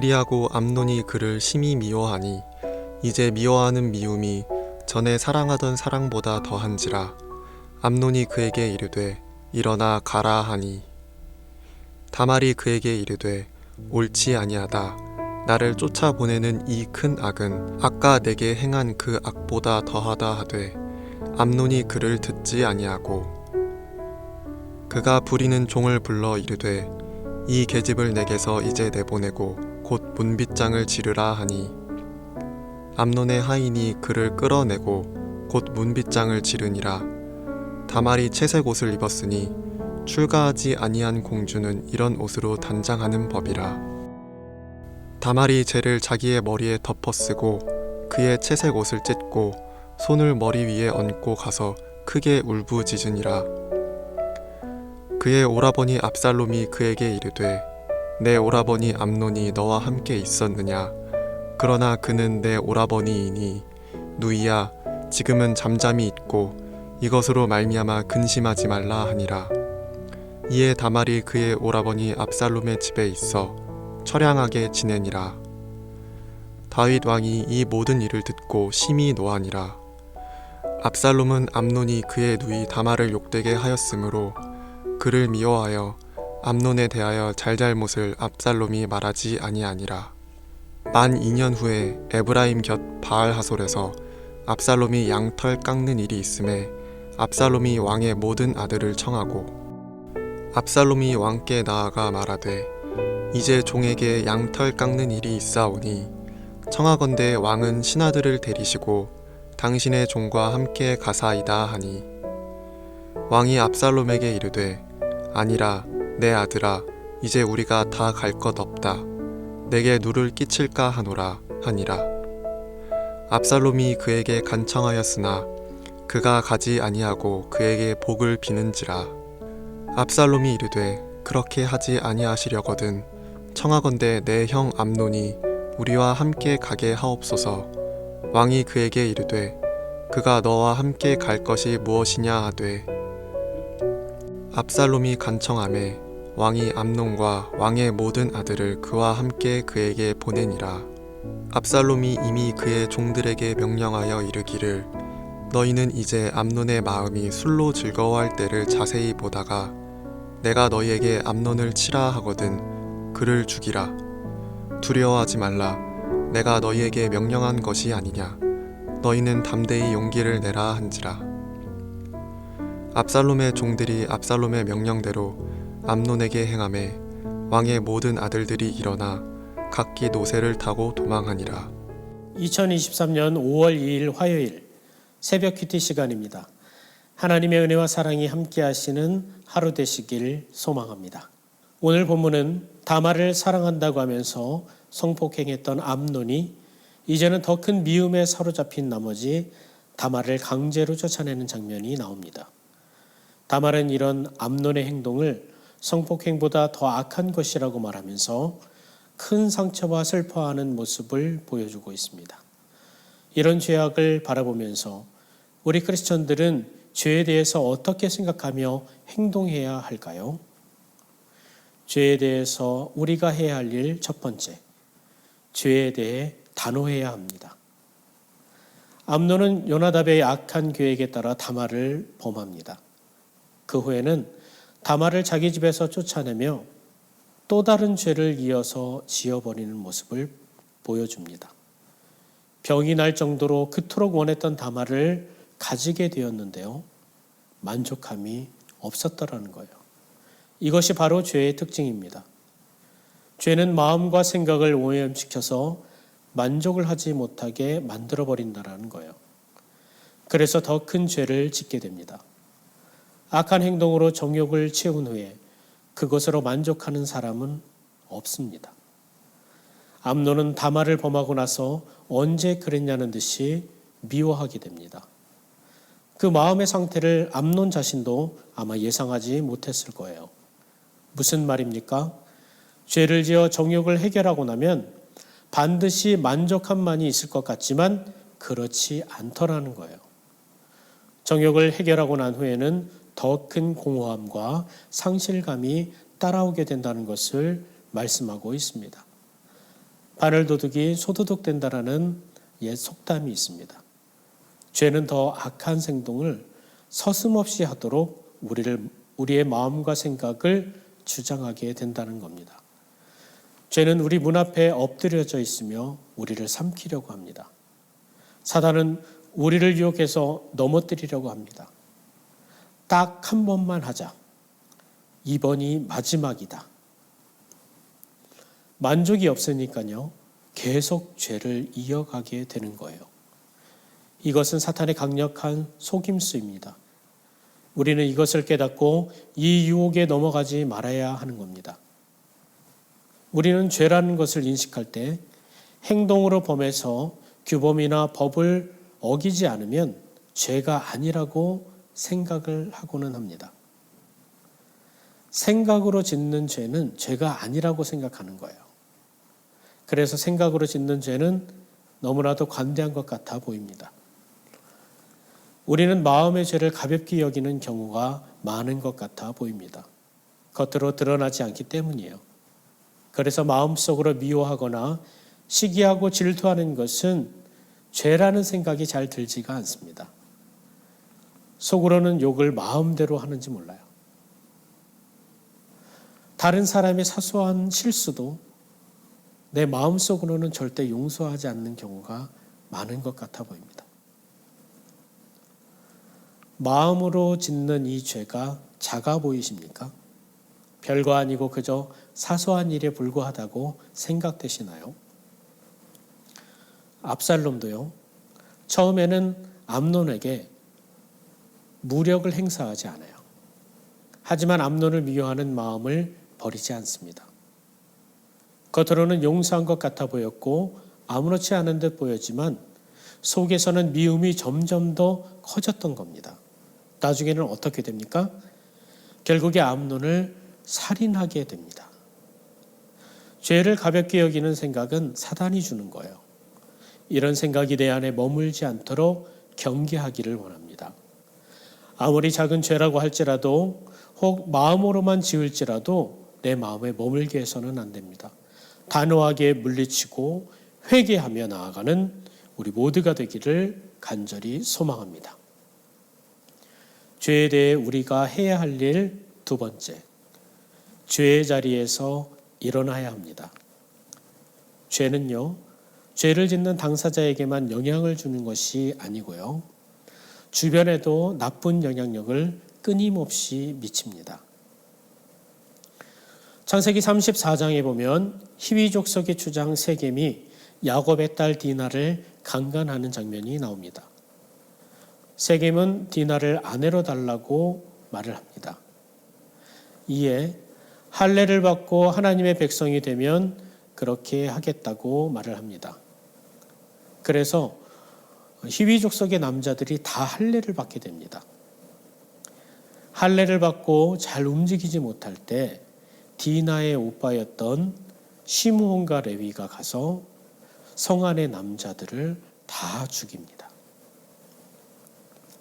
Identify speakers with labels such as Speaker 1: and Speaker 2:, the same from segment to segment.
Speaker 1: 그리하고 암논이 그를 심히 미워하니 이제 미워하는 미움이 전에 사랑하던 사랑보다 더한지라. 암논이 그에게 이르되 일어나 가라 하니 다말이 그에게 이르되 옳지 아니하다. 나를 쫓아보내는 이 큰 악은 아까 내게 행한 그 악보다 더하다 하되 암논이 그를 듣지 아니하고 그가 부리는 종을 불러 이르되 이 계집을 내게서 이제 내보내고 곧 문빗장을 지르라 하니 암논의 하인이 그를 끌어내고 곧 문빗장을 지르니라. 다말이 채색 옷을 입었으니 출가하지 아니한 공주는 이런 옷으로 단장하는 법이라. 다말이 재를 자기의 머리에 덮어쓰고 그의 채색 옷을 찢고 손을 머리 위에 얹고 가서 크게 울부짖으니라. 그의 오라버니 압살롬이 그에게 이르되 내 오라버니 암논이 너와 함께 있었느냐? 그러나 그는 내 오라버니이니 누이야 지금은 잠잠히 있고 이것으로 말미암아 근심하지 말라 하니라. 이에 다말이 그의 오라버니 압살롬의 집에 있어 처량하게 지내니라. 다윗 왕이 이 모든 일을 듣고 심히 노하니라. 압살롬은 암논이 그의 누이 다말을 욕되게 하였으므로 그를 미워하여 암논에 대하여 잘잘못을 압살롬이 말하지 아니하니라. 만 2년 후에 에브라임 곁 바알하솔에서 압살롬이 양털 깎는 일이 있음에 압살롬이 왕의 모든 아들을 청하고 압살롬이 왕께 나아가 말하되 이제 종에게 양털 깎는 일이 있사오니 청하건대 왕은 신하들을 데리시고 당신의 종과 함께 가사이다 하니 왕이 압살롬에게 이르되 아니라 내 아들아 이제 우리가 다 갈 것 없다. 내게 누를 끼칠까 하노라 하니라. 압살롬이 그에게 간청하였으나 그가 가지 아니하고 그에게 복을 비는지라. 압살롬이 이르되 그렇게 하지 아니하시려거든 청하건대 내 형 암논이 우리와 함께 가게 하옵소서. 왕이 그에게 이르되 그가 너와 함께 갈 것이 무엇이냐 하되 압살롬이 간청하매 왕이 암논과 왕의 모든 아들을 그와 함께 그에게 보내니라. 압살롬이 이미 그의 종들에게 명령하여 이르기를 너희는 이제 암논의 마음이 술로 즐거워할 때를 자세히 보다가 내가 너희에게 암논을 치라 하거든 그를 죽이라. 두려워하지 말라. 내가 너희에게 명령한 것이 아니냐. 너희는 담대히 용기를 내라 한지라. 압살롬의 종들이 압살롬의 명령대로 암논에게 행하매 왕의 모든 아들들이 일어나 각기 노새를 타고 도망하니라.
Speaker 2: 2023년 5월 2일 화요일 새벽 큐티 시간입니다. 하나님의 은혜와 사랑이 함께 하시는 하루 되시길 소망합니다. 오늘 본문은 다말을 사랑한다고 하면서 성폭행했던 암논이 이제는 더 큰 미움에 사로잡힌 나머지 다말을 강제로 쫓아내는 장면이 나옵니다. 다말은 이런 암논의 행동을 성폭행보다 더 악한 것이라고 말하면서 큰 상처와 슬퍼하는 모습을 보여주고 있습니다. 이런 죄악을 바라보면서 우리 크리스천들은 죄에 대해서 어떻게 생각하며 행동해야 할까요? 죄에 대해서 우리가 해야 할 일 첫 번째, 죄에 대해 단호해야 합니다. 암논은 요나답의 악한 계획에 따라 다말을 범합니다. 그 후에는 다말을 자기 집에서 쫓아내며 또 다른 죄를 이어서 지어버리는 모습을 보여줍니다. 병이 날 정도로 그토록 원했던 다말을 가지게 되었는데요. 만족함이 없었더라는 거예요. 이것이 바로 죄의 특징입니다. 죄는 마음과 생각을 오염시켜서 만족을 하지 못하게 만들어버린다는 거예요. 그래서 더 큰 죄를 짓게 됩니다. 악한 행동으로 정욕을 채운 후에 그것으로 만족하는 사람은 없습니다. 암논은 다말을 범하고 나서 언제 그랬냐는 듯이 미워하게 됩니다. 그 마음의 상태를 암논 자신도 아마 예상하지 못했을 거예요. 무슨 말입니까? 죄를 지어 정욕을 해결하고 나면 반드시 만족함만이 있을 것 같지만 그렇지 않더라는 거예요. 정욕을 해결하고 난 후에는 더 큰 공허함과 상실감이 따라오게 된다는 것을 말씀하고 있습니다. 바늘도둑이 소도둑된다라는 옛 속담이 있습니다. 죄는 더 악한 행동을 서슴없이 하도록 우리의 마음과 생각을 주장하게 된다는 겁니다. 죄는 우리 문 앞에 엎드려져 있으며 우리를 삼키려고 합니다. 사단은 우리를 유혹해서 넘어뜨리려고 합니다. 딱 한 번만 하자. 이번이 마지막이다. 만족이 없으니까요. 계속 죄를 이어가게 되는 거예요. 이것은 사탄의 강력한 속임수입니다. 우리는 이것을 깨닫고 이 유혹에 넘어가지 말아야 하는 겁니다. 우리는 죄라는 것을 인식할 때 행동으로 범해서 규범이나 법을 어기지 않으면 죄가 아니라고 생각을 하고는 합니다. 생각으로 짓는 죄는 죄가 아니라고 생각하는 거예요. 그래서 생각으로 짓는 죄는 너무나도 관대한 것 같아 보입니다. 우리는 마음의 죄를 가볍게 여기는 경우가 많은 것 같아 보입니다. 겉으로 드러나지 않기 때문이에요. 그래서 마음속으로 미워하거나 시기하고 질투하는 것은 죄라는 생각이 잘 들지가 않습니다. 속으로는 욕을 마음대로 하는지 몰라요. 다른 사람의 사소한 실수도 내 마음속으로는 절대 용서하지 않는 경우가 많은 것 같아 보입니다. 마음으로 짓는 이 죄가 작아 보이십니까? 별거 아니고 그저 사소한 일에 불과하다고 생각되시나요? 압살롬도요. 처음에는 암논에게 무력을 행사하지 않아요. 하지만 암논을 미워하는 마음을 버리지 않습니다. 겉으로는 용서한 것 같아 보였고 아무렇지 않은 듯 보였지만 속에서는 미움이 점점 더 커졌던 겁니다. 나중에는 어떻게 됩니까? 결국에 암논을 살인하게 됩니다. 죄를 가볍게 여기는 생각은 사단이 주는 거예요. 이런 생각이 내 안에 머물지 않도록 경계하기를 원합니다. 아무리 작은 죄라고 할지라도 혹 마음으로만 지을지라도 내 마음에 머물게 해서는 안 됩니다. 단호하게 물리치고 회개하며 나아가는 우리 모두가 되기를 간절히 소망합니다. 죄에 대해 우리가 해야 할 일 두 번째, 죄의 자리에서 일어나야 합니다. 죄는요, 죄를 짓는 당사자에게만 영향을 주는 것이 아니고요, 주변에도 나쁜 영향력을 끊임없이 미칩니다. 창세기 34장에 보면 히위 족속의 주장 세겜이 야곱의 딸 디나를 강간하는 장면이 나옵니다. 세겜은 디나를 아내로 달라고 말을 합니다. 이에 할례를 받고 하나님의 백성이 되면 그렇게 하겠다고 말을 합니다. 그래서 히위 족속의 남자들이 다 할례를 받게 됩니다. 할례를 받고 잘 움직이지 못할 때 디나의 오빠였던 시므온과 레위가 가서 성 안의 남자들을 다 죽입니다.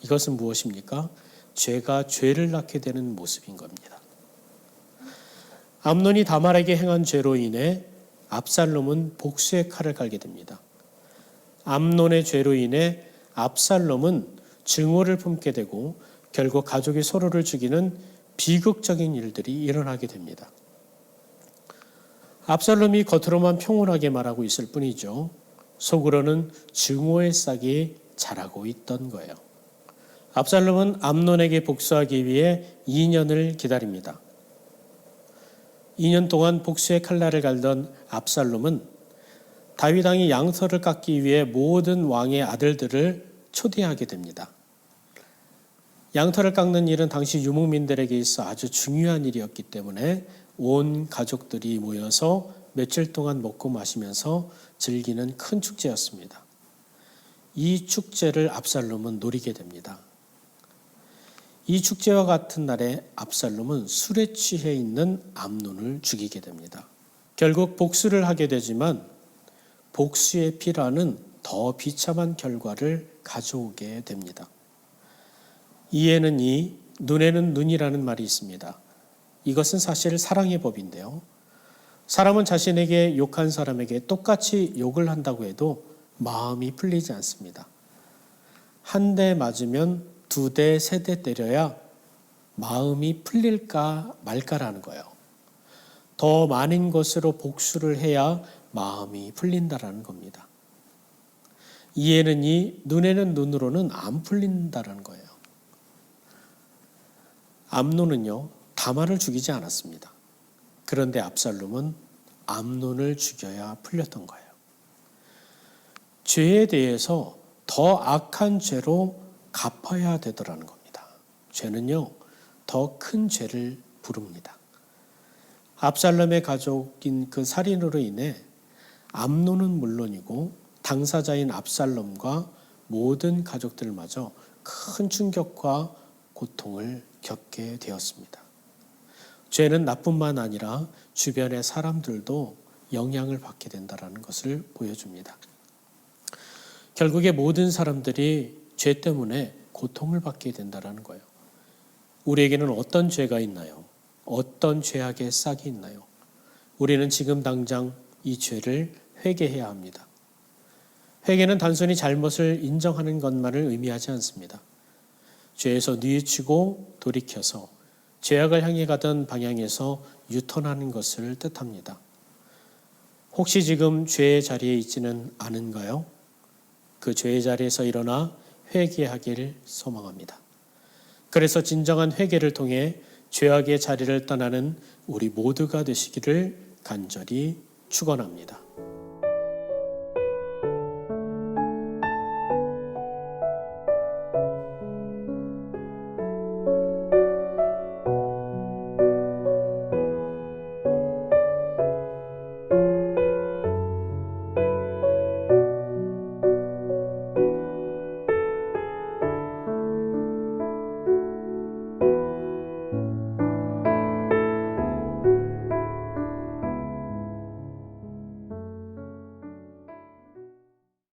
Speaker 2: 이것은 무엇입니까? 죄가 죄를 낳게 되는 모습인 겁니다. 암논이 다말에게 행한 죄로 인해 압살롬은 복수의 칼을 갈게 됩니다. 암논의 죄로 인해 압살롬은 증오를 품게 되고 결국 가족이 서로를 죽이는 비극적인 일들이 일어나게 됩니다. 압살롬이 겉으로만 평온하게 말하고 있을 뿐이죠. 속으로는 증오의 싹이 자라고 있던 거예요. 압살롬은 암논에게 복수하기 위해 2년을 기다립니다. 2년 동안 복수의 칼날을 갈던 압살롬은 다윗 왕이 양털을 깎기 위해 모든 왕의 아들들을 초대하게 됩니다. 양털을 깎는 일은 당시 유목민들에게 있어 아주 중요한 일이었기 때문에 온 가족들이 모여서 며칠 동안 먹고 마시면서 즐기는 큰 축제였습니다. 이 축제를 압살롬은 노리게 됩니다. 이 축제와 같은 날에 압살롬은 술에 취해 있는 암논을 죽이게 됩니다. 결국 복수를 하게 되지만 복수의 피라는 더 비참한 결과를 가져오게 됩니다. 이에는 이, 눈에는 눈이라는 말이 있습니다. 이것은 사실 사랑의 법인데요. 사람은 자신에게 욕한 사람에게 똑같이 욕을 한다고 해도 마음이 풀리지 않습니다. 한 대 맞으면 2대, 3대 때려야 마음이 풀릴까 말까라는 거예요. 더 많은 것으로 복수를 해야 마음이 풀린다라는 겁니다. 이에는 이, 눈에는 눈으로는 안 풀린다라는 거예요. 암논은요, 다말을 죽이지 않았습니다. 그런데 압살롬은 암논을 죽여야 풀렸던 거예요. 죄에 대해서 더 악한 죄로 갚아야 되더라는 겁니다. 죄는요, 더 큰 죄를 부릅니다. 압살롬의 가족인 그 살인으로 인해 암논은 물론이고 당사자인 압살롬과 모든 가족들마저 큰 충격과 고통을 겪게 되었습니다. 죄는 나뿐만 아니라 주변의 사람들도 영향을 받게 된다는 것을 보여줍니다. 결국에 모든 사람들이 죄 때문에 고통을 받게 된다는 거예요. 우리에게는 어떤 죄가 있나요? 어떤 죄악의 싹이 있나요? 우리는 지금 당장 이 죄를 회개해야 합니다. 회개는 단순히 잘못을 인정하는 것만을 의미하지 않습니다. 죄에서 뉘우치고 돌이켜서 죄악을 향해 가던 방향에서 유턴하는 것을 뜻합니다. 혹시 지금 죄의 자리에 있지는 않은가요? 그 죄의 자리에서 일어나 회개하기를 소망합니다. 그래서 진정한 회개를 통해 죄악의 자리를 떠나는 우리 모두가 되시기를 간절히 축원합니다.